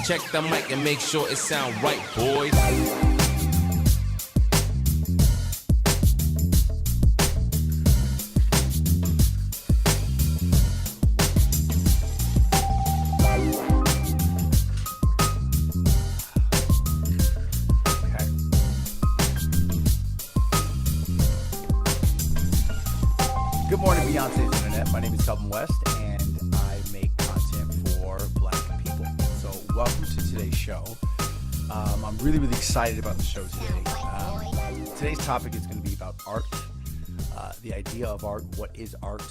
Check the mic and make sure it sound right, boys. Good morning, Beyonce's Internet. My name is Calvin West, and I make content for Black people. So welcome to today's show. I'm really excited about the show today. Today's topic is going to be about art, the idea of art, what is art,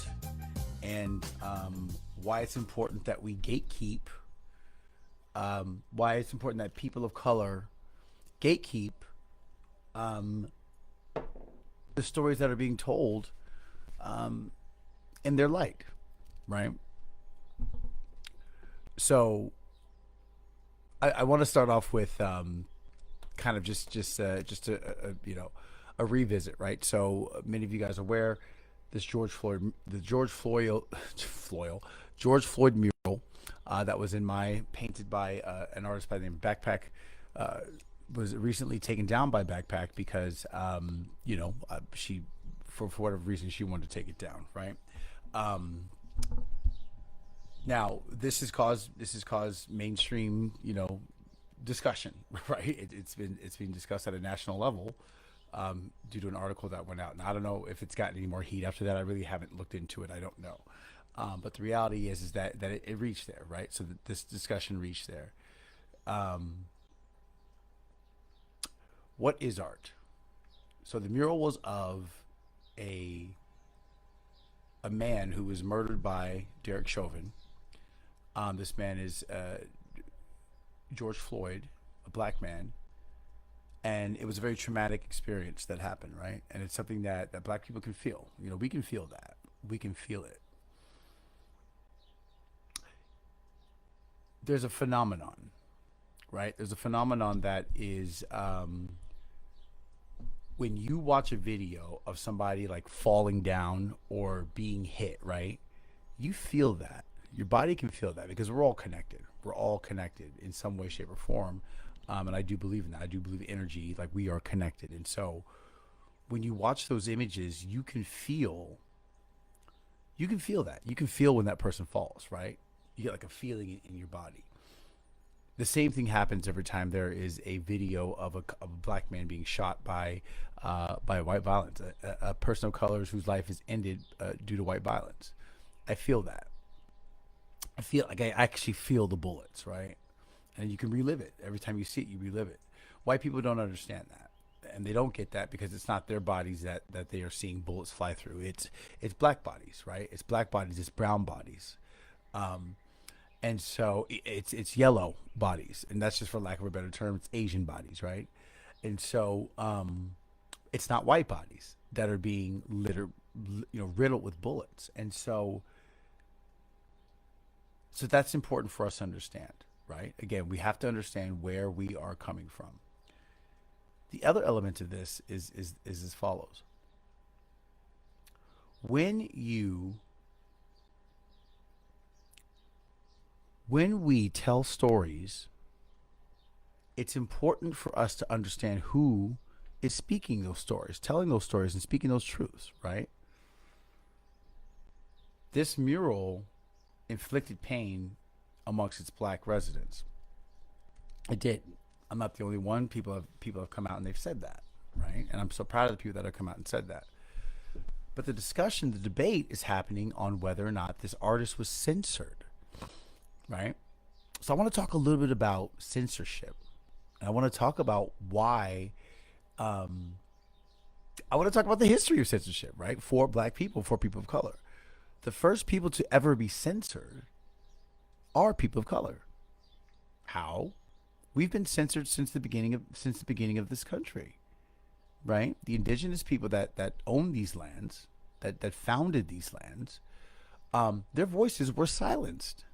and why it's important that we gatekeep, why it's important that people of color gatekeep the stories that are being told in their light, right? So I want to start off with kind of just a revisit, right? So many of you guys are aware this George Floyd mural that was painted by an artist by the name of Backpack was recently taken down by Backpack because she for whatever reason she wanted to take it down, right? Now this has caused mainstream discussion, right? It's been discussed at a national level due to an article that went out, and I don't know if it's gotten any more heat after that. I really haven't looked into it. I don't know, but the reality is that it reached there, right? So this discussion reached there. What is art? So the mural was of a man who was murdered by Derek Chauvin. This man is George Floyd, a black man, and it was a very traumatic experience that happened, right? And it's something that black people can feel. We can feel that. We can feel it. There's a phenomenon, right? There's a phenomenon that is when you watch a video of somebody like falling down or being hit, right? You feel that. Your body can feel that because we're all connected. We're all connected in some way, shape, or form. And I do believe in that. I do believe energy, like we are connected. And so when you watch those images, you can feel that. You can feel when that person falls, right? You get like a feeling in your body. The same thing happens every time there is a video of a black man being shot by white violence, a person of color whose life is ended due to white violence. I feel that. I feel like I actually feel the bullets, right? And you can relive it. Every time you see it, you relive it. White people don't understand that. And they don't get that because it's not their bodies that they are seeing bullets fly through. It's black bodies, right? It's black bodies, it's brown bodies. And so it's yellow bodies, and that's just for lack of a better term. It's Asian bodies, right? And so it's not white bodies that are being riddled with bullets. And so that's important for us to understand, right? Again, we have to understand where we are coming from. The other element of this is as follows. When we tell stories, it's important for us to understand who is speaking those stories, telling those stories, and speaking those truths, right? This mural inflicted pain amongst its black residents. It did. I'm not the only one. People have come out and they've said that, right? And I'm so proud of the people that have come out and said that. But the debate is happening on whether or not this artist was censored. Right? So I want to talk a little bit about censorship. And I want to talk about why I want to talk about the history of censorship, right? For black people, for people of color. The first people to ever be censored are people of color. How? We've been censored since the beginning of this country. Right? The indigenous people that own these lands, that founded these lands, their voices were silenced.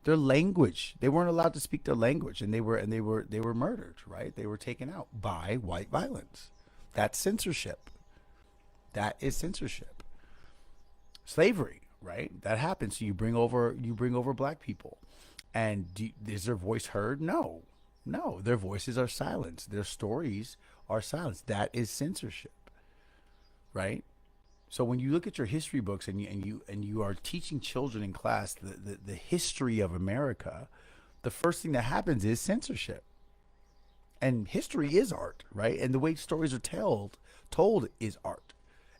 Their language, they weren't allowed to speak their language, and they were murdered, right? They were taken out by white violence. That's censorship. That is censorship. Slavery, right? That happens. So you bring over black people. And is their voice heard? No. No, their voices are silenced. Their stories are silenced. That is censorship, right? So when you look at your history books and you are teaching children in class the history of America, the first thing that happens is censorship. And history is art, right? And the way stories are told is art.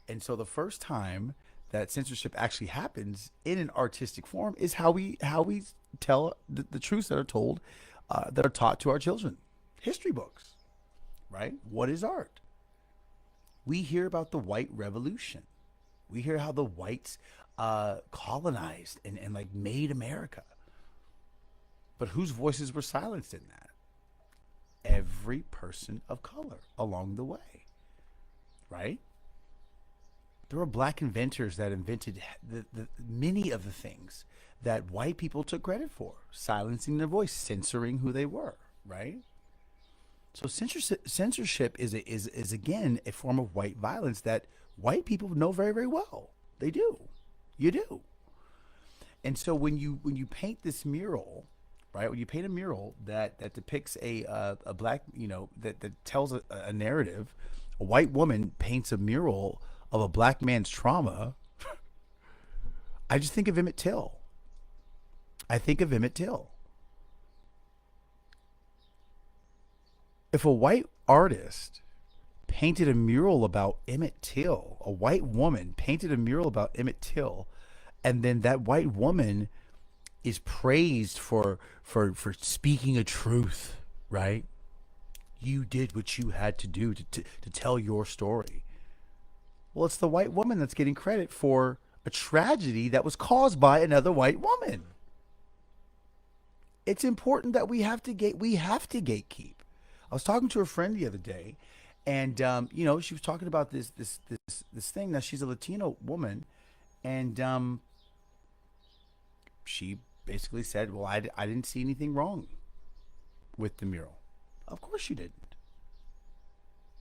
And so the first time that censorship actually happens in an artistic form is how we tell the truths that are told, that are taught to our children. History books, right? What is art? We hear about the white revolution. We hear how the whites colonized and like made America. But whose voices were silenced in that? Every person of color along the way, right? There were black inventors that invented many of the things that white people took credit for, silencing their voice, censoring who they were, right? So censorship is again a form of white violence that white people know very, very well. They do. You do. And so when you paint this mural, right? When you paint a mural that depicts a black, that tells a narrative, a white woman paints a mural of a black man's trauma. I just think of Emmett Till. I think of Emmett Till. If a white artist painted a mural about Emmett Till, a white woman painted a mural about Emmett Till, and then that white woman is praised for speaking a truth, right? You did what you had to do to tell your story. Well, it's the white woman that's getting credit for a tragedy that was caused by another white woman. It's important that we have to gatekeep. I was talking to a friend the other day, and she was talking about this thing. Now she's a Latino woman, and she basically said, "Well, I didn't see anything wrong with the mural." Of course you didn't.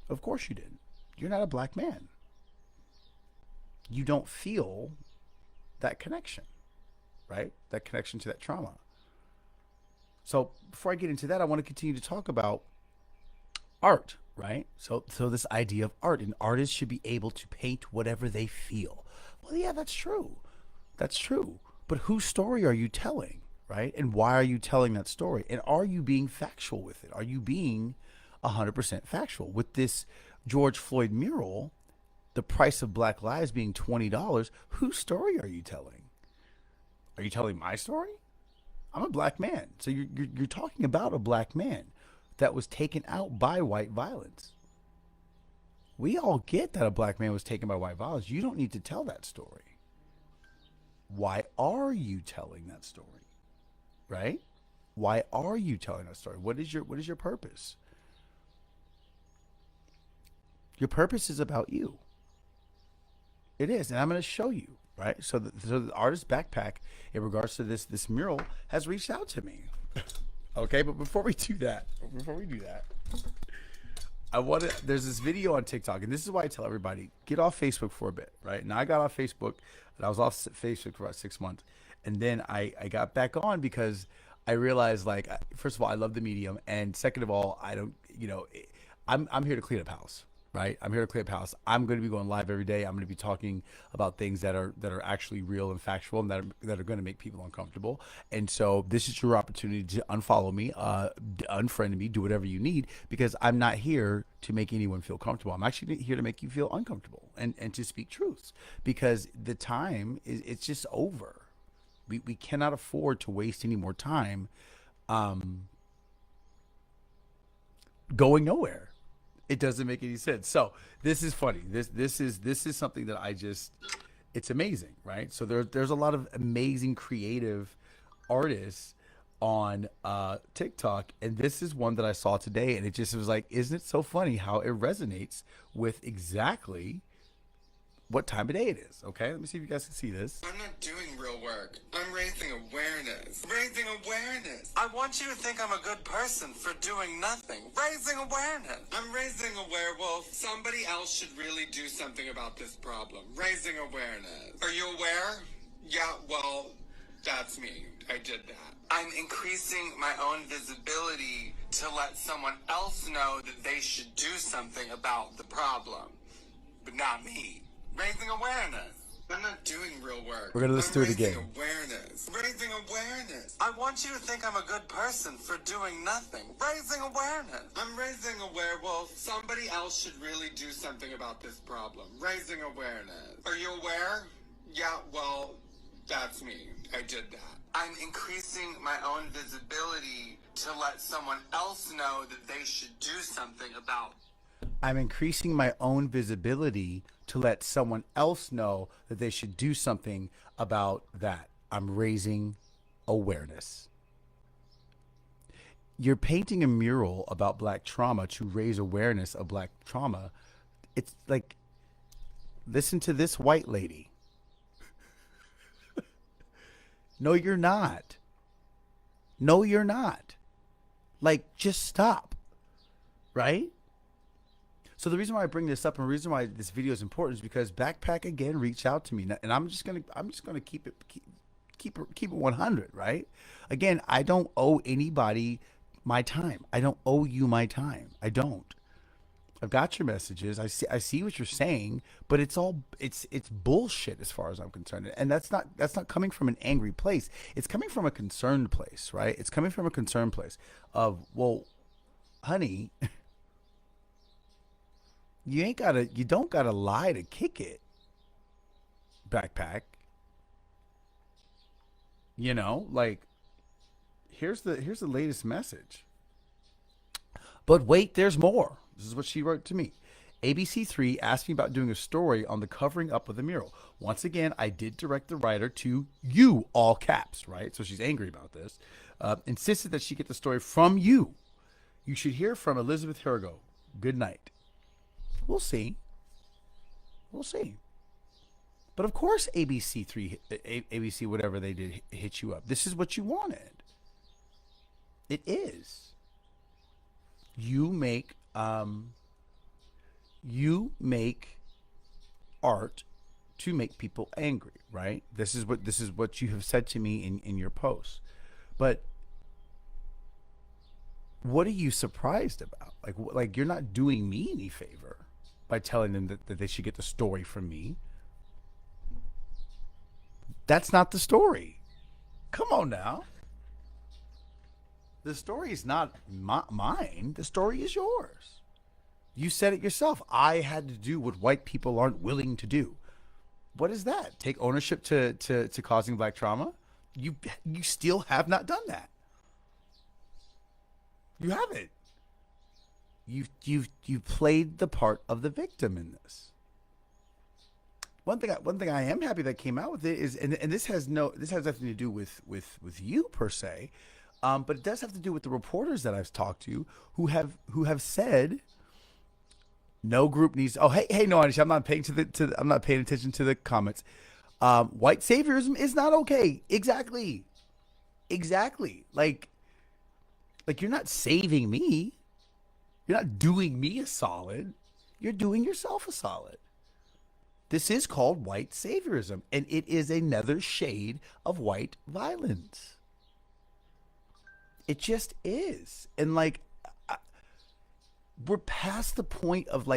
Of course you didn't. You're not a black man. You don't feel that connection, right? That connection to that trauma. So before I get into that, I want to continue to talk about art, right? So this idea of art, and artists should be able to paint whatever they feel. Well, yeah, that's true. That's true. But whose story are you telling, right? And why are you telling that story? And are you being factual with it? Are you being 100% factual? With this George Floyd mural, the price of black lives being $20, whose story are you telling? Are you telling my story? I'm a black man. So you're talking about a black man that was taken out by white violence. We all get that a black man was taken by white violence. You don't need to tell that story. Why are you telling that story? Right? Why are you telling that story? What is your purpose? Your purpose is about you. It is, and I'm going to show you, right? So the artist backpack, in regards to this mural, has reached out to me. Okay, but before we do that, there's this video on TikTok, and this is why I tell everybody, get off Facebook for a bit, right? Now I got off Facebook, and I was off Facebook for about 6 months, and then I got back on because I realized, like, first of all, I love the medium, and second of all, I don't, I'm here to clean up house. Right, I'm here to clear up house. I'm going to be going live every day. I'm going to be talking about things that are actually real and factual, and that are going to make people uncomfortable. And so this is your opportunity to unfollow me, unfriend me, do whatever you need, because I'm not here to make anyone feel comfortable. I'm actually here to make you feel uncomfortable and to speak truths, because the time it's just over. We cannot afford to waste any more time going nowhere. It doesn't make any sense. So this is funny. This is something that it's amazing, right? So there's a lot of amazing creative artists on TikTok, and this is one that I saw today, and it just was like, isn't it so funny how it resonates with exactly what time of day it is? Okay, let me see if you guys can see this. I'm not doing real work. I'm raising awareness. Raising awareness. I want you to think I'm a good person for doing nothing. Raising awareness. I'm raising awareness. Somebody else should really do something about this problem. Raising awareness. Are you aware? Yeah, well, That's me. I did that. I'm increasing my own visibility to let someone else know that they should do something about the problem. But not me. Raising awareness. I'm not doing real work. We're gonna listen to it again. Raising awareness. Raising awareness. I want you to think I'm a good person for doing nothing. Raising awareness. I'm raising a werewolf. Somebody else should really do something about this problem. Raising awareness. Are you aware? Yeah, well, that's me. I did that. I'm increasing my own visibility to let someone else know that they should do something about. I'm increasing my own visibility to let someone else know that they should do something about that. I'm raising awareness. You're painting a mural about Black trauma to raise awareness of Black trauma. It's like, listen to this white lady. No, you're not. No, you're not. Like, just stop. Right? So the reason why I bring this up and the reason why this video is important is because Backpack again reached out to me, and I'm just gonna keep it 100, right? Again, I don't owe anybody my time. I don't owe you my time. I don't. I've got your messages. I see what you're saying, but it's bullshit as far as I'm concerned. And that's not coming from an angry place. It's coming from a concerned place, right? It's coming from a concerned place of, well, honey, you don't gotta lie to kick it, Backpack. You know, like, here's the latest message. But wait, there's more. This is what she wrote to me. ABC3 asked me about doing a story on the covering up of the mural. Once again, I did direct the writer to you, all caps, right? So she's angry about this. Insisted that she get the story from you. You should hear from Elizabeth Hergo. Good night. We'll see. We'll see. But of course, ABC whatever they did hit you up. This is what you wanted. It is. You make art to make people angry, right? This is what you have said to me in your posts. But what are you surprised about? Like you're not doing me any favor by telling them that they should get the story from me. That's not the story. Come on now. The story is not mine. The story is yours. You said it yourself. I had to do what white people aren't willing to do. What is that? Take ownership to causing Black trauma? You still have not done that. You haven't. You played the part of the victim in this. One thing I am happy that came out with it is, and this has nothing to do with you per se, but it does have to do with the reporters that I've talked to who have said no group needs. Oh, hey, no, I'm not paying I'm not paying attention to the comments. White saviorism is not okay. Exactly. Like you're not saving me. You're not doing me a solid. You're doing yourself a solid. This is called white saviorism, and it is another shade of white violence. It just is. And like, we're past the point of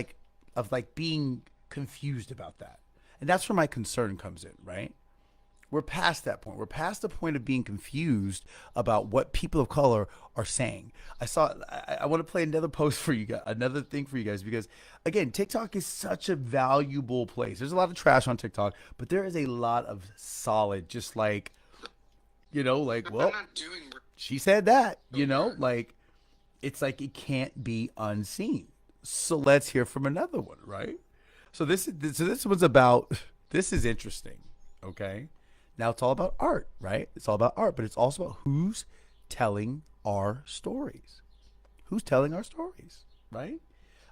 being confused about that. And that's where my concern comes in, right? We're past that point. We're past the point of being confused about what people of color are saying. I want to play another post for you guys, another thing for you guys, because again, TikTok is such a valuable place. There's a lot of trash on TikTok, but there is a lot of solid, just like, well, she said that, like, it's like it can't be unseen. So let's hear from another one, right? So this one's about, this is interesting, okay? Now it's all about art, right? It's all about art, but it's also about who's telling our stories. Who's telling our stories, right?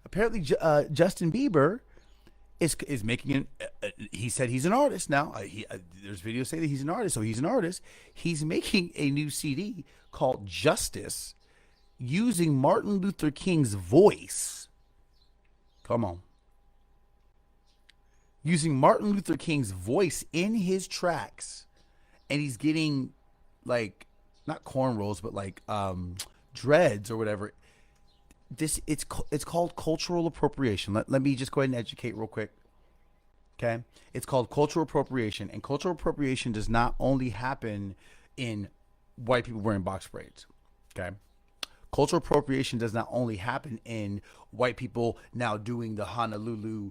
Apparently, Justin Bieber is making he said he's an artist now. There's videos saying that he's an artist, so he's an artist. He's making a new CD called Justice using Martin Luther King's voice. Come on. Using Martin Luther King's voice in his tracks and he's getting like not cornrows, but like dreads or whatever. It's called cultural appropriation. Let me just go ahead and educate real quick. Okay, it's called cultural appropriation, and cultural appropriation does not only happen in white people wearing box braids. Okay, cultural appropriation does not only happen in white people now doing the Honolulu,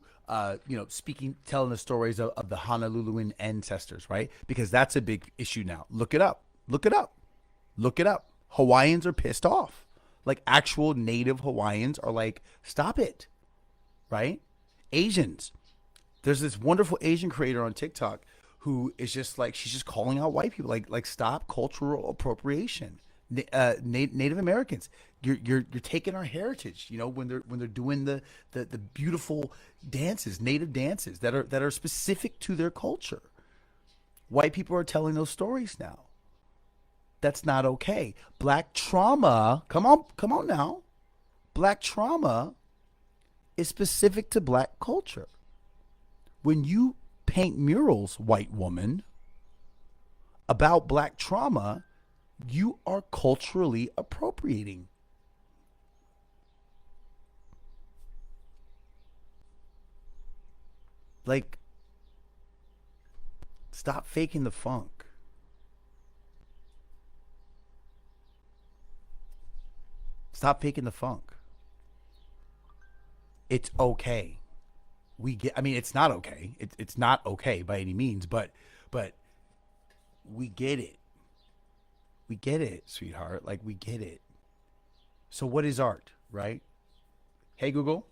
speaking, telling the stories of the Honoluluan ancestors, right? Because that's a big issue now. Look it up. Look it up. Look it up. Hawaiians are pissed off. Like actual native Hawaiians are like, stop it, right? Asians. There's this wonderful Asian creator on TikTok who is just like, she's just calling out white people, like stop cultural appropriation. Native Americans, you're taking our heritage. You know, when they're doing the beautiful dances, native dances that are specific to their culture. White people are telling those stories now. That's not okay. Black trauma, come on now. Black trauma is specific to black culture. When you paint murals, white woman, about black trauma, you are culturally appropriating. Like, stop faking the funk. Stop faking the funk. It's okay. It's not okay. It's not okay by any means, but we get it. We get it, sweetheart. Like, we get it. So what is art, right? Hey, Google.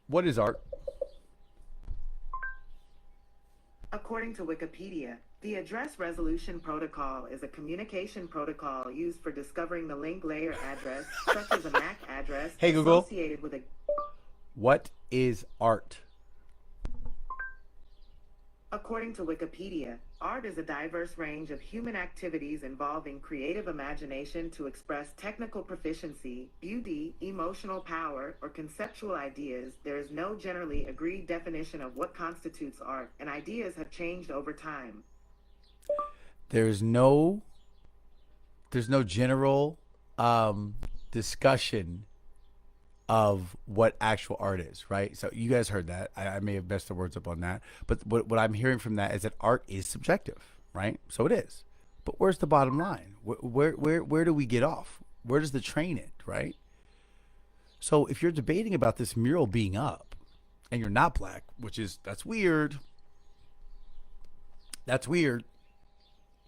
What is art? According to Wikipedia, the Address Resolution Protocol is a communication protocol used for discovering the link layer address, such as a MAC address, hey, Google. associated with a... What is art? According to Wikipedia, art is a diverse range of human activities involving creative imagination to express technical proficiency, beauty, emotional power, or conceptual ideas. There is no generally agreed definition of what constitutes art, and ideas have changed over time. There's no general discussion of what actual art is, right? So you guys heard that. I may have messed the words up on that. But what I'm hearing from that is that art is subjective, right? So it is. But where's the bottom line? Where do we get off? Where does the train end, right? So if you're debating about this mural being up and you're not black, that's weird. That's weird.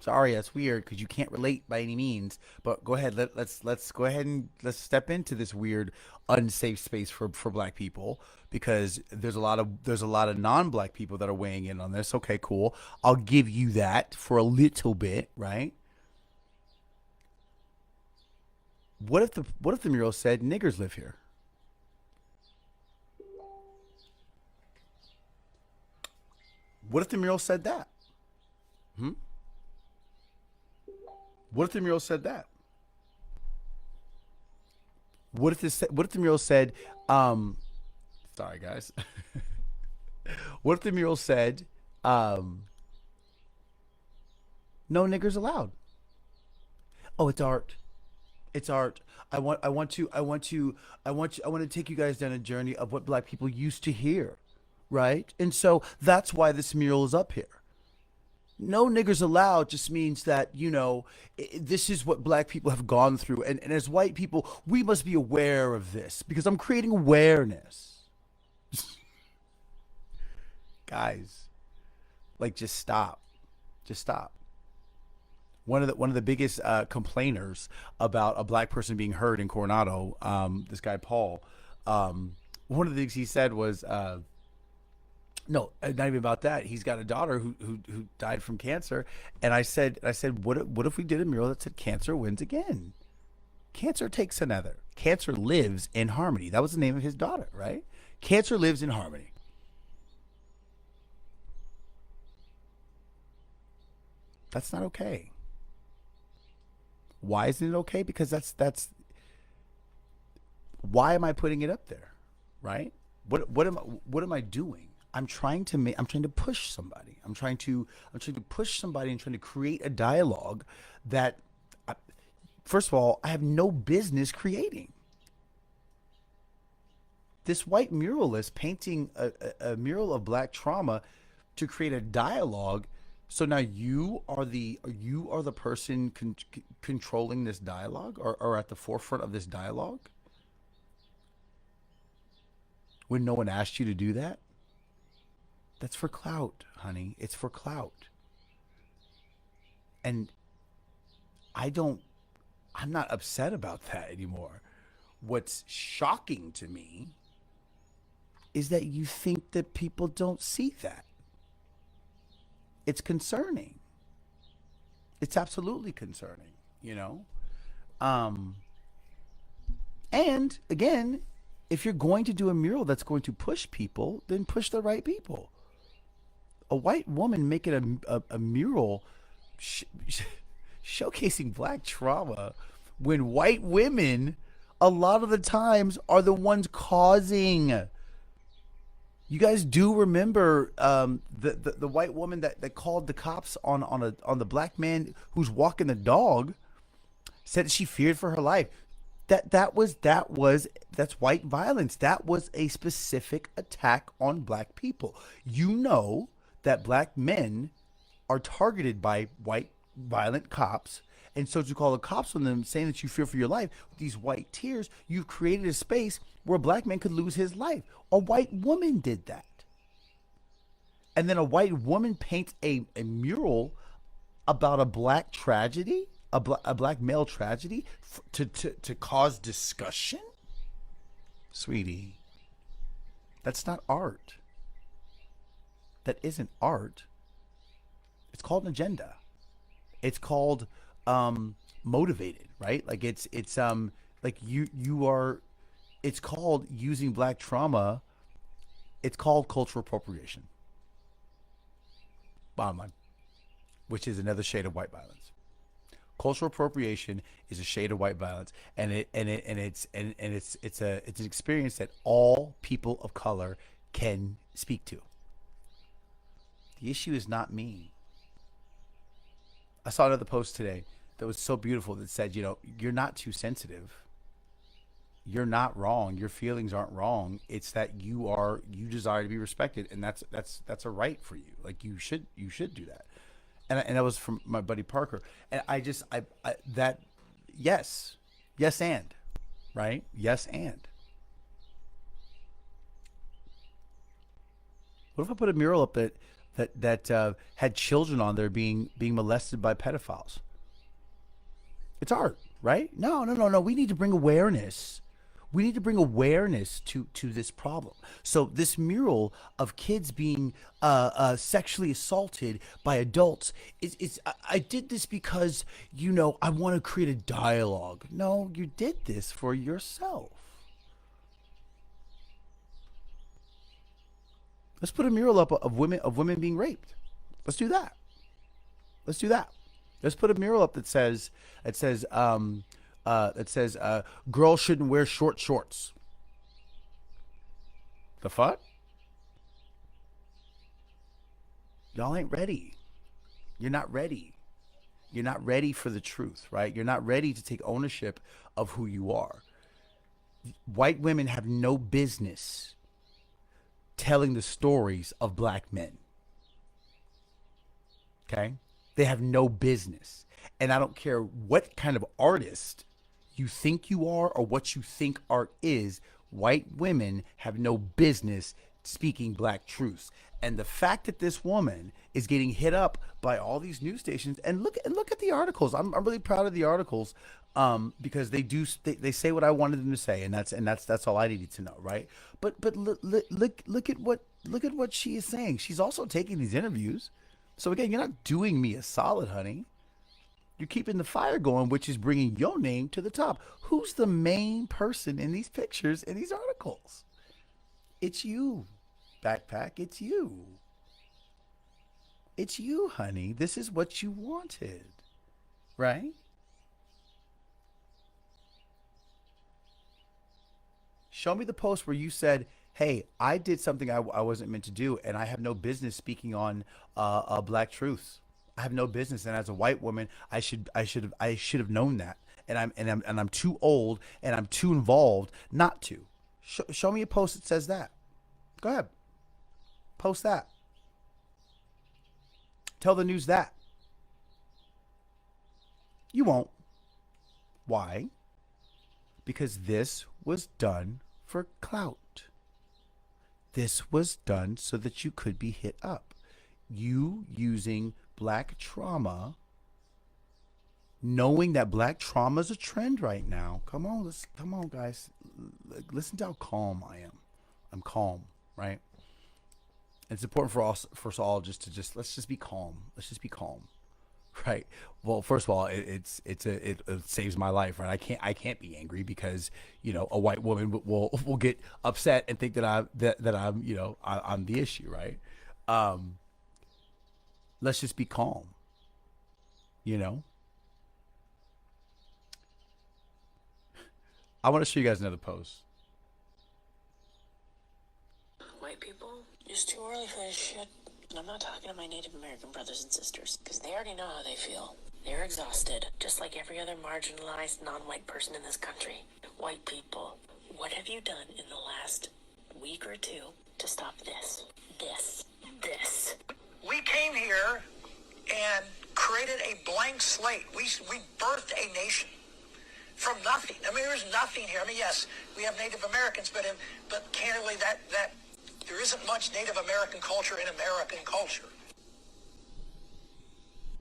Sorry, that's weird because you can't relate by any means. But go ahead, let's go ahead and let's step into this weird, unsafe space for black people, because there's a lot of non-black people that are weighing in on this. Okay, cool. I'll give you that for a little bit, right? What if the mural said niggers live here? What if the mural said that? What if the mural said that? What if the mural said, sorry guys. What if the mural said, no niggers allowed? Oh, it's art. It's art. I want to take you guys down a journey of what black people used to hear, right? And so that's why this mural is up here. No niggers allowed just means that, this is what black people have gone through. And as white people, we must be aware of this because I'm creating awareness. Guys, like, just stop. Just stop. One of the biggest complainers about a black person being heard in Coronado, this guy Paul, one of the things he said was, no, not even about that. He's got a daughter who died from cancer, and I said, what if we did a mural that said "Cancer wins again"? Cancer takes another. Cancer lives in harmony. That was the name of his daughter, right? Cancer lives in harmony. That's not okay. Why isn't it okay? Because that's. Why am I putting it up there, right? What am I doing? I'm trying to push somebody. I'm trying to push somebody and trying to create a dialogue that, first of all, I have no business creating. This white muralist painting a mural of black trauma to create a dialogue. So now you are the person controlling this dialogue, or at the forefront of this dialogue, when no one asked you to do that. That's for clout, honey. It's for clout. And I'm not upset about that anymore. What's shocking to me is that you think that people don't see that. It's concerning. It's absolutely concerning, you know? And again, if you're going to do a mural that's going to push people, then push the right people. A white woman making a mural showcasing black trauma, when white women a lot of the times are the ones causing. You guys do remember the white woman that called the cops on the black man who's walking the dog, said she feared for her life. That's white violence. That was a specific attack on black people. You know that black men are targeted by white violent cops. And so to call the cops on them, saying that you fear for your life, with these white tears, you've created a space where a black man could lose his life. A white woman did that. And then a white woman paints a mural about a black tragedy, a black male tragedy, to cause discussion? Sweetie, that's not art. That isn't art. It's called an agenda. It's called motivated, right? Like it's like you are. It's called using black trauma. It's called cultural appropriation. Bottom line, which is another shade of white violence. Cultural appropriation is a shade of white violence, and it's an experience that all people of color can speak to. The issue is not me. I saw another post today that was so beautiful that said, you're not too sensitive. You're not wrong. Your feelings aren't wrong. It's that you desire to be respected, and that's a right for you. Like you should do that. And that was from my buddy Parker. And yes and, right? Yes and. What if I put a mural up that had children on there being molested by pedophiles? It's art, right? No. We need to bring awareness. We need to bring awareness to this problem. So this mural of kids being sexually assaulted by adults I did this because I want to create a dialogue. No, you did this for yourself. Let's put a mural up of women being raped. Let's do that. Let's put a mural up that says girls shouldn't wear short shorts. The fuck? Y'all ain't ready. You're not ready. You're not ready for the truth, right? You're not ready to take ownership of who you are. White women have no business telling the stories of black men. Okay? They have no business. And I don't care what kind of artist you think you are or what you think art is, white women have no business speaking black truths. And the fact that this woman is getting hit up by all these news stations, and look at the articles. I'm really proud of the articles because they say what I wanted them to say, and that's all I needed to know, right? But look at what she is saying. She's also taking these interviews. So again, you're not doing me a solid, honey. You're keeping the fire going, which is bringing your name to the top. Who's the main person in these pictures, in these articles? It's you, Backpack. It's you. It's you, honey. This is what you wanted, right? Show me the post where you said, hey, I did something I wasn't meant to do, and I have no business speaking on black truths. I have no business, and as a white woman, I should have known that, and I'm too old and I'm too involved not to. Show me a post that says that. Go ahead, post that. Tell the news that. You won't. Why? Because this was done for clout. This was done so that you could be hit up. You using black trauma, knowing that black trauma is a trend right now. Come on, come on, guys. Listen to how calm I am. I'm calm, right? It's important for us all just let's just be calm. Let's just be calm. Right. Well, first of all, it saves my life, right? I can't be angry because a white woman will get upset and think that I'm I'm the issue, right? Let's just be calm. I want to show you guys another post. White people, it's too early for this shit. And I'm not talking to my Native American brothers and sisters, because they already know how they feel. They're exhausted, just like every other marginalized non-white person in this country. White people, what have you done in the last week or two to stop this? This. We came here and created a blank slate. We birthed a nation from nothing. I mean, there's nothing here. I mean, yes, we have Native Americans, but candidly, that there isn't much Native American culture in American culture.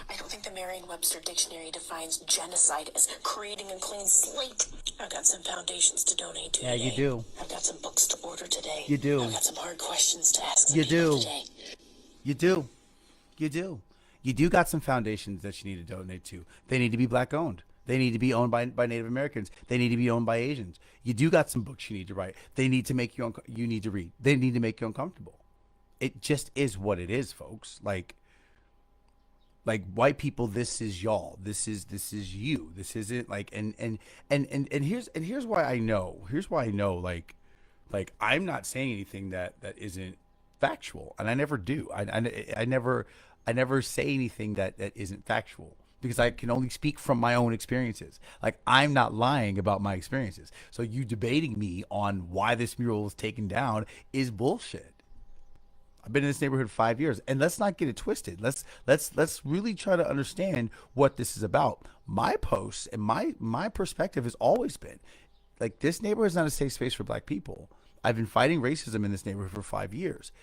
I don't think the Merriam-Webster dictionary defines genocide as creating a clean slate. I've got some foundations to donate to today. Yeah, you do. I've got some books to order today. You do. I've got some hard questions to ask some You people do. today. You do. You do. You do got some foundations that you need to donate to. They need to be black owned. They need to be owned by Native Americans. They need to be owned by Asians. You do got some books you need to write. They need to make you you need to read. They need to make you uncomfortable. It just is what it is, folks. Like white people, this is y'all. This is you. This isn't like and here's why I know. Here's why I know like I'm not saying anything that isn't factual, and I never do. I never say anything that isn't factual, because I can only speak from my own experiences. Like, I'm not lying about my experiences. So you debating me on why this mural was taken down is bullshit. I've been in this neighborhood 5 years, and let's not get it twisted. Let's really try to understand what this is about. My posts and my perspective has always been like, this neighborhood is not a safe space for black people. I've been fighting racism in this neighborhood for 5 years.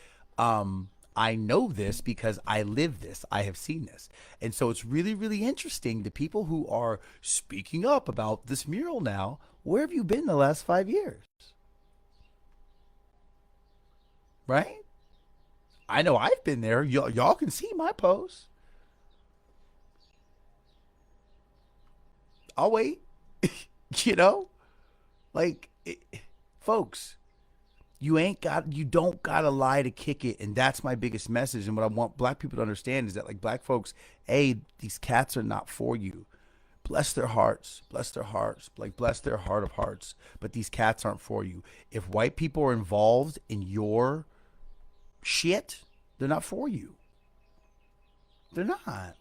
I know this because I live this. I have seen this. And so it's really, really interesting. The people who are speaking up about this mural now, where have you been the last 5 years? Right? I know I've been there. Y'all can see my posts. I'll wait. Folks, you don't gotta lie to kick it. And that's my biggest message. And what I want black people to understand is that, like, black folks, hey, these cats are not for you. Bless their hearts, bless their heart of hearts. But these cats aren't for you. If white people are involved in your shit, they're not for you. They're not.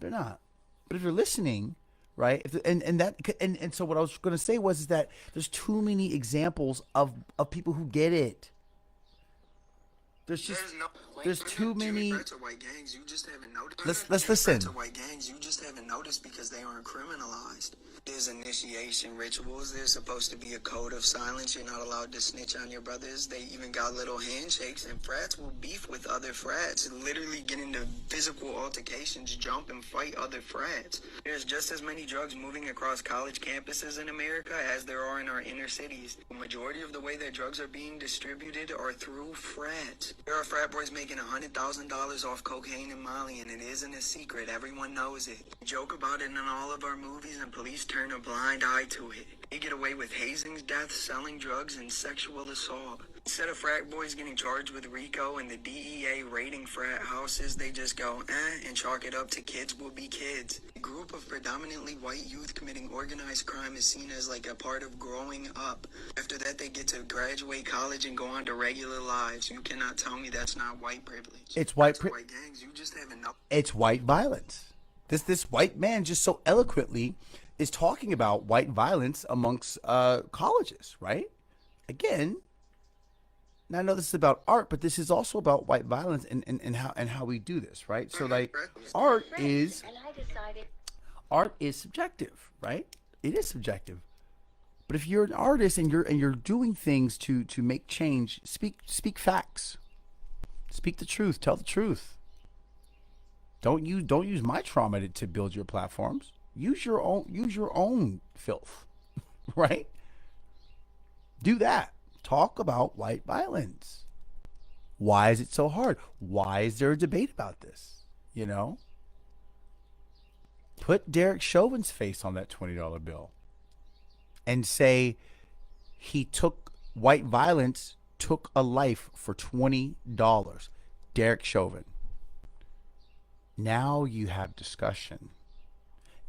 But if you're listening, right? And so what I was going to say was that there's too many examples of people who get it. There's too many. White gangs, you just haven't noticed. Let's listen. White gangs, you just haven't noticed because they aren't criminalized. There's initiation rituals. There's supposed to be a code of silence. You're not allowed to snitch on your brothers. They even got little handshakes, and frats will beef with other frats. Literally get into physical altercations, jump and fight other frats. There's just as many drugs moving across college campuses in America as there are in our inner cities. The majority of the way that drugs are being distributed are through frats. There are frat boys making $100,000 off cocaine and Molly, and it isn't a secret. Everyone knows it. We joke about it in all of our movies, and police turn a blind eye to it. They get away with hazings, deaths, selling drugs, and sexual assault. Instead of frat boys getting charged with RICO and the DEA raiding frat houses, they just go, and chalk it up to kids will be kids. A group of predominantly white youth committing organized crime is seen as like a part of growing up. After that, they get to graduate college and go on to regular lives. You cannot tell me that's not white privilege. It's white white gangs. You just haven't known. It's white violence. This white man just so eloquently is talking about white violence amongst colleges, right? Again, now I know this is about art, but this is also about white violence and how we do this, right? So like art is subjective, right? It is subjective. But if you're an artist and you're doing things to make change, speak facts. Speak the truth, tell the truth. Don't use my trauma to build your platforms. Use your own filth, right? Do that. Talk about white violence. Why is it so hard? Why is there a debate about this? You know? Put Derek Chauvin's face on that $20 bill and say white violence took a life for $20. Derek Chauvin. Now you have discussion.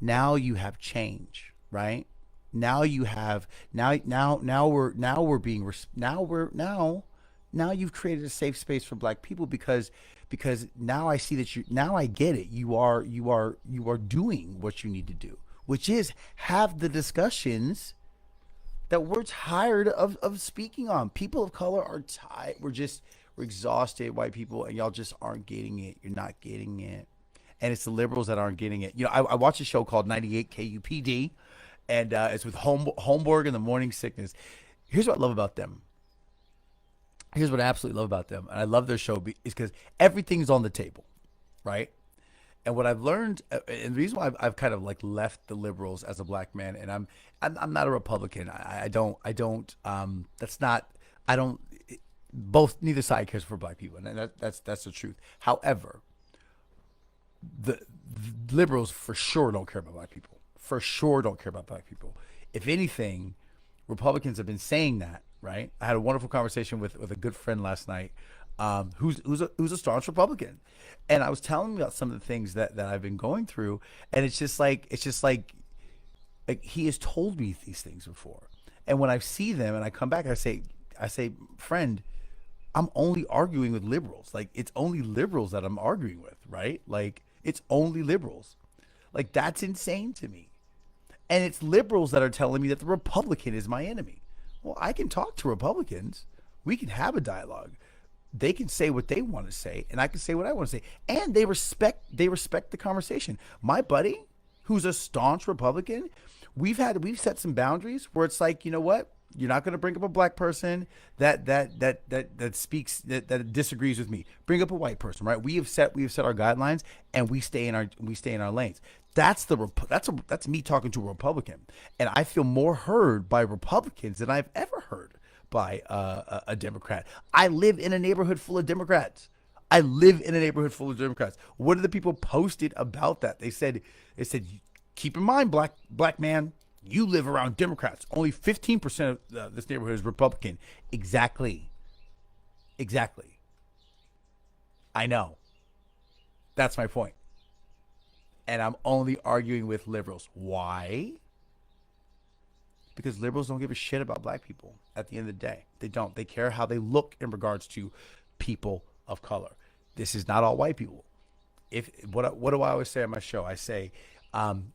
Now you have change, right? Now you have now you've created a safe space for black people because now I see that now I get it. You are doing what you need to do, which is have the discussions that we're tired of speaking on. People of color are tired. We're exhausted, white people, and y'all just aren't getting it. You're not getting it. And it's the liberals that aren't getting it. You know, I watch a show called 98 KUPD, and it's with Holmberg and the Morning Sickness. Here's what I love about them. Here's what I absolutely love about them. And I love their show is because everything's on the table, right? And what I've learned, and the reason why I've kind of like left the liberals as a black man, and I'm not a Republican. Neither side cares for black people, and that's the truth. However, the liberals for sure don't care about black people. For sure don't care about black people. If anything, Republicans have been saying that, right? I had a wonderful conversation with a good friend last night, who's a staunch Republican, and I was telling him about some of the things that I've been going through, and it's just like he has told me these things before, and when I see them and I come back, I say, friend, I'm only arguing with liberals. Like, it's only liberals that I'm arguing with, right? Like, it's only liberals. Like, that's insane to me. And it's liberals that are telling me that the Republican is my enemy. Well, I can talk to Republicans. We can have a dialogue. They can say what they want to say, and I can say what I want to say. And they respect the conversation. My buddy, who's a staunch Republican, we've set some boundaries where it's like, you know what? You're not going to bring up a black person that disagrees with me. Bring up a white person, right? We have set our guidelines, and we stay in our lanes. That's me talking to a Republican, and I feel more heard by Republicans than I've ever heard by a Democrat. I live in a neighborhood full of Democrats. What are the people posted about that? They said, keep in mind, black man, you live around Democrats. Only 15% of this neighborhood is Republican. Exactly. I know. That's my point. And I'm only arguing with liberals. Why? Because liberals don't give a shit about black people at the end of the day. They don't. They care how they look in regards to people of color. This is not all white people. What do I always say on my show? I say,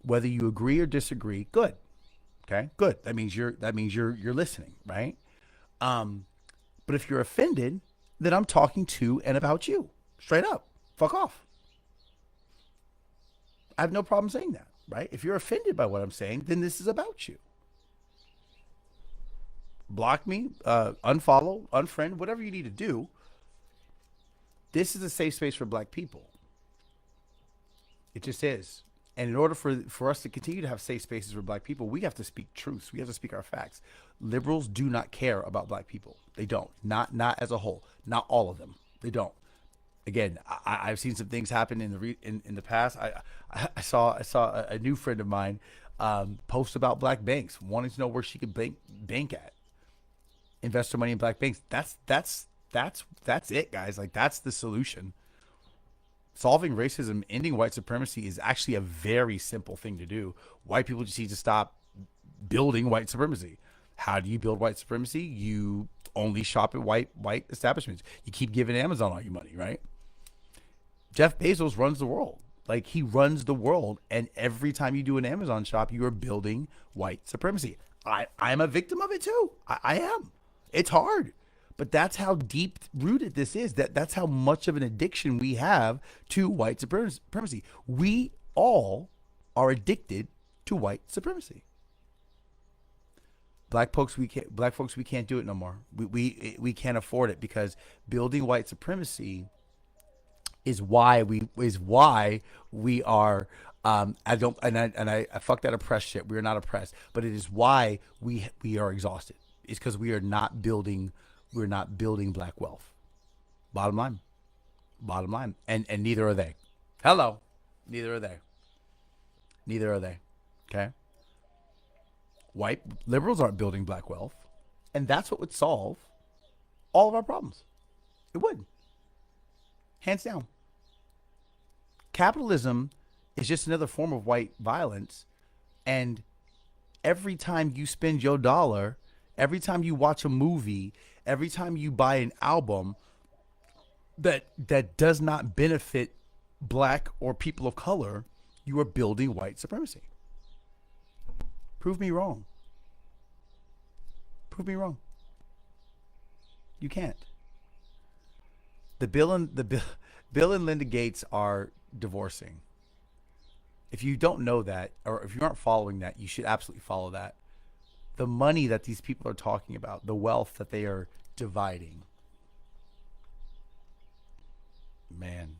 whether you agree or disagree, good. Okay, good. That means you're listening, right? But if you're offended, then I'm talking to and about you. Straight up. Fuck off. I have no problem saying that, right? If you're offended by what I'm saying, then this is about you. Block me, unfollow, unfriend, whatever you need to do. This is a safe space for black people. It just is. And in order for us to continue to have safe spaces for black people, we have to speak truths. We have to speak our facts. Liberals do not care about black people. They don't. Not as a whole. Not all of them. They don't. Again, I've seen some things happen in the past. I saw a new friend of mine post about black banks, wanting to know where she could bank at. Invest your money in black banks. That's it, guys. Like, that's the solution. Solving racism, ending white supremacy is actually a very simple thing to do. White people just need to stop building white supremacy. How do you build white supremacy? You only shop at white establishments. You keep giving Amazon all your money, right? Jeff Bezos runs the world. Like, he runs the world, and every time you do an Amazon shop, you are building white supremacy. I'm a victim of it too. I am. It's hard. But that's how deep rooted this is. That's how much of an addiction we have to white supremacy. We all are addicted to white supremacy. Black folks, we can't do it no more. We can't afford it, because building white supremacy is why we are. I fuck that oppressed shit. We are not oppressed, but it is why we are exhausted. It's because we are not building. We're not building black wealth. Bottom line. And neither are they. Hello. Neither are they. Okay. White liberals aren't building black wealth. And that's what would solve all of our problems. It would. Hands down. Capitalism is just another form of white violence. And every time you spend your dollar, every time you watch a movie, every time you buy an album that does not benefit black or people of color, you are building white supremacy. Prove me wrong. You can't. Bill and Linda Gates are divorcing. If you don't know that, or if you aren't following that, you should absolutely follow that. The money that these people are talking about, the wealth that they are dividing. Man.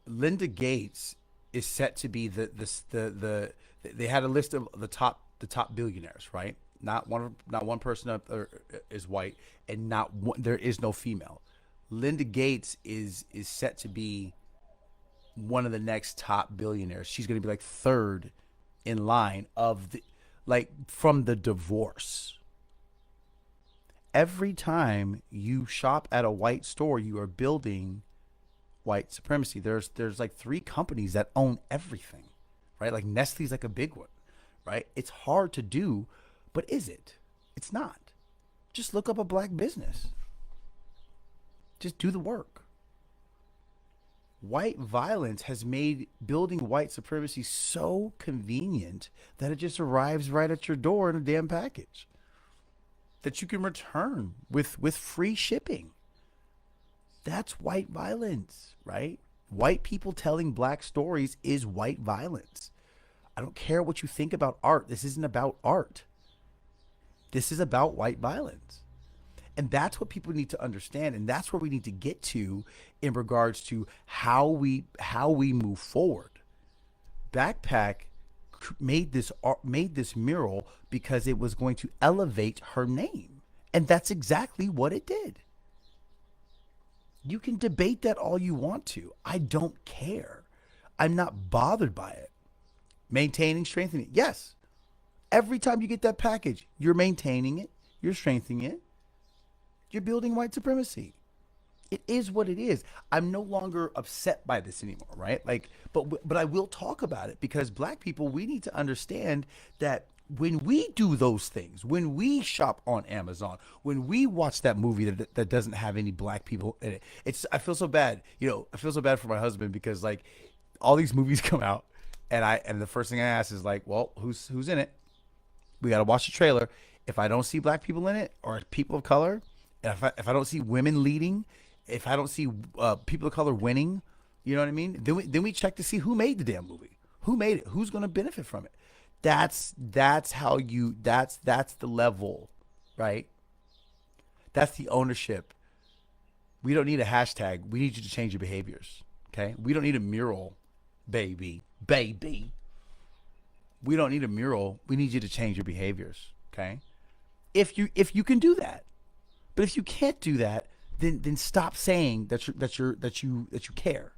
Linda Gates is set to be they had a list of the top billionaires, right? Not one person up there is white, and there is no female. Linda Gates is set to be one of the next top billionaires. She's going to be like third in line from the divorce. Every time you shop at a white store, you are building white supremacy. There's like 3 companies that own everything, right? Like Nestle's like a big one, right? It's hard to do, but is it? It's not. Just look up a black business. Just do the work. White violence has made building white supremacy so convenient that it just arrives right at your door in a damn package that you can return with free shipping. That's white violence, right? White people telling black stories is white violence. I don't care what you think about art. This isn't about art. This is about white violence. And that's what people need to understand, and that's where we need to get to in regards to how we move forward. Backpack made this mural because it was going to elevate her name, and that's exactly what it did. You can debate that all you want to. I don't care. I'm not bothered by it. Maintaining, strengthening. Yes. Every time you get that package, you're maintaining it, you're strengthening it. You're building white supremacy. It is what it is. I'm no longer upset by this anymore, right? Like, but I will talk about it, because black people, we need to understand that when we do those things, when we shop on Amazon, when we watch that movie that doesn't have any black people in it, I feel so bad. I feel so bad for my husband, because like all these movies come out, and the first thing I ask is like, well, who's in it? We got to watch the trailer. If I don't see black people in it, or people of color, and if I don't see women leading, if I don't see people of color winning, you know what I mean? Then we check to see who made the damn movie, who made it, who's going to benefit from it. That's the level, right? That's the ownership. We don't need a hashtag. We need you to change your behaviors. Okay? We don't need a mural, baby. We don't need a mural. We need you to change your behaviors. Okay? If you can do that. But if you can't do that, then stop saying that you care.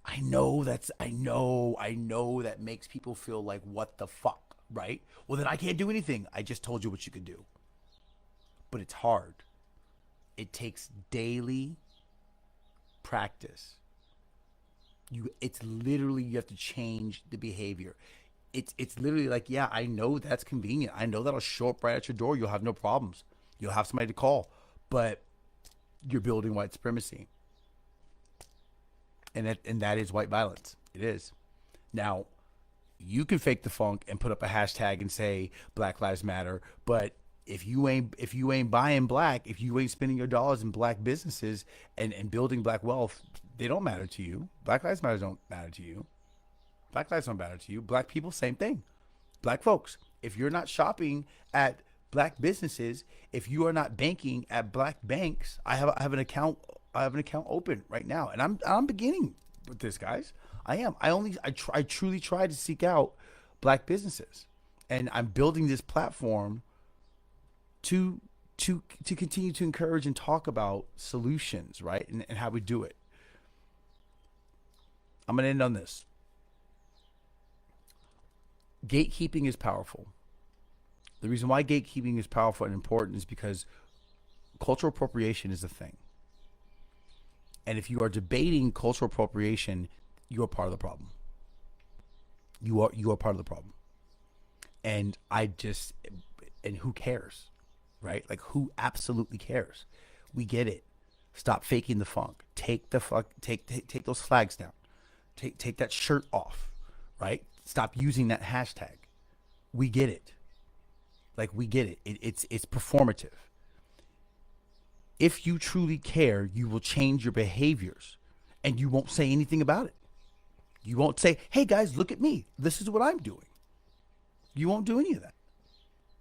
I know that makes people feel like, what the fuck, right? Well, then I can't do anything. I just told you what you could do. But it's hard. It takes daily practice. It's literally, you have to change the behavior. It's literally like, yeah, I know that's convenient. I know that'll show up right at your door. You'll have no problems. You'll have somebody to call. But you're building white supremacy. And that is white violence. It is. Now, you can fake the funk and put up a hashtag and say Black Lives Matter, but if you ain't buying black, if you ain't spending your dollars in black businesses and building black wealth, they don't matter to you. Black Lives Matter don't matter to you. Black lives don't matter to you. Black people, same thing. Black folks, if you're not shopping at black businesses, if you are not banking at black banks, I have an account open right now, and I'm beginning with this, guys. I am. I truly try to seek out black businesses, and I'm building this platform to continue to encourage and talk about solutions, right, and how we do it. I'm gonna end on this. Gatekeeping is powerful. The reason why gatekeeping is powerful and important is because cultural appropriation is a thing. And if you are debating cultural appropriation, you are part of the problem. You are part of the problem. And who cares? Right? Like, who absolutely cares? We get it. Stop faking the funk. Take those flags down. Take that shirt off. Right? Stop using that hashtag. We get it. Like, we get it. It's performative. If you truly care, you will change your behaviors, and you won't say anything about it. You won't say, hey guys, look at me. This is what I'm doing. You won't do any of that.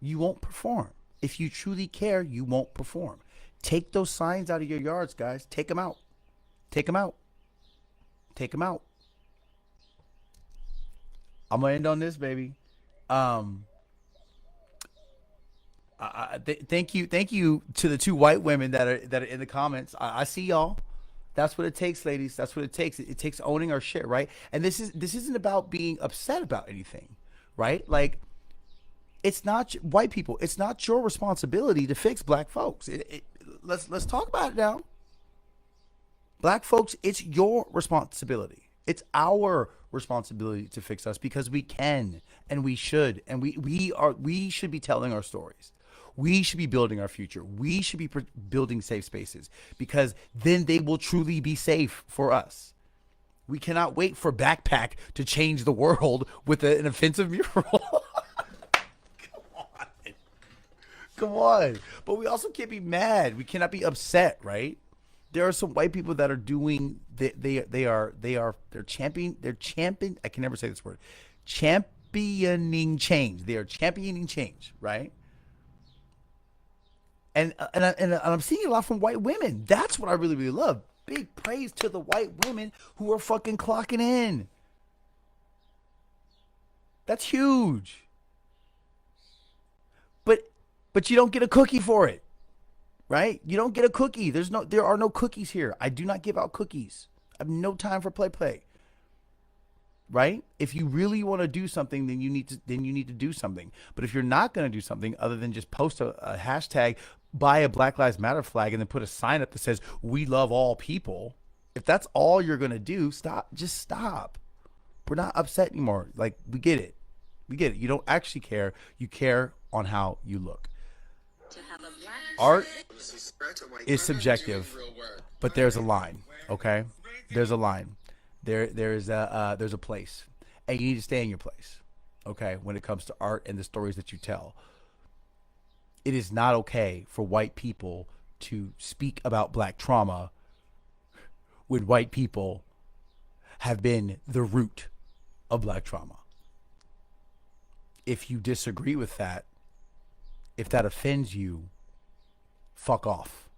You won't perform. If you truly care, you won't perform. Take those signs out of your yards, guys. Take them out. Take them out. Take them out. I'm going to end on this, baby. Thank you to the two white women that are in the comments. I see y'all. That's what it takes, ladies. That's what it takes. It takes owning our shit, right? And this isn't about being upset about anything, right? Like, it's not white people. It's not your responsibility to fix black folks. Let's talk about it now. Black folks, it's your responsibility. It's our responsibility to fix us, because we can and we should, and we should be telling our stories. We should be building our future. We should be building safe spaces, because then they will truly be safe for us. We cannot wait for Backpack to change the world with an offensive mural. Come on. But we also can't be mad. We cannot be upset, right? There are some white people that are doing, they're championing, I can never say this word, championing change. They are championing change, right? And I'm seeing a lot from white women. That's what I really, really love. Big praise to the white women who are fucking clocking in. That's huge. But you don't get a cookie for it, right? You don't get a cookie. There are no cookies here. I do not give out cookies. I have no time for play. Right? If you really want to do something, then you need to do something. But if you're not going to do something other than just post a hashtag, buy a Black Lives Matter flag, and then put a sign up that says "We love all people," if that's all you're going to do, stop. Just stop. We're not upset anymore. Like, we get it. You don't actually care. You care on how you look. Art is subjective, but there's a line. Okay, there's a line. There's a place, and you need to stay in your place. Okay, when it comes to art and the stories that you tell, it is not okay for white people to speak about black trauma when white people have been the root of black trauma. If you disagree with that, if that offends you, fuck off.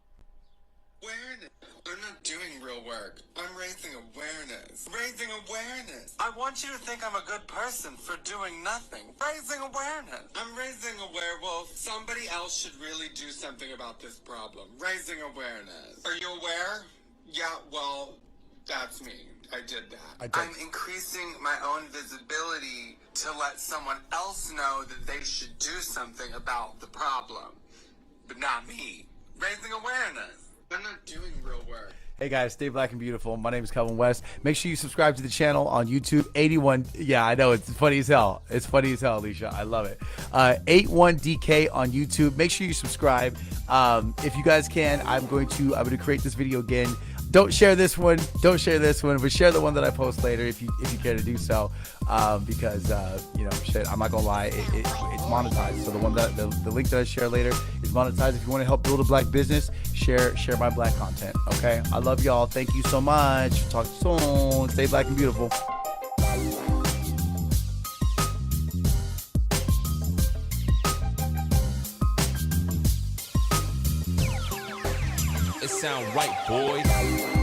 Awareness. I'm not doing real work. I'm raising awareness. Raising awareness. I want you to think I'm a good person for doing nothing. Raising awareness. I'm raising a werewolf. Somebody else should really do something about this problem. Raising awareness. Are you aware? Yeah, well, That's me. I did that. I did. I'm increasing my own visibility to let someone else know that they should do something about the problem, but not me. Raising awareness. I'm not doing real work. Hey guys, stay black and beautiful. My name is Kelvin West. Make sure you subscribe to the channel on YouTube. 81, yeah, I know, it's funny as hell. It's funny as hell, Alicia. I love it. 81DK on YouTube. Make sure you subscribe. If you guys can, I'm going to create this video again. Don't share this one. Don't share this one, but share the one that I post later if you care to do so. Because you know, shit, I'm not gonna lie, it's monetized. So the one that the link that I share later is monetized. If you want to help build a black business, share my black content. Okay, I love y'all. Thank you so much. Talk soon. Stay black and beautiful. It sound right, boys.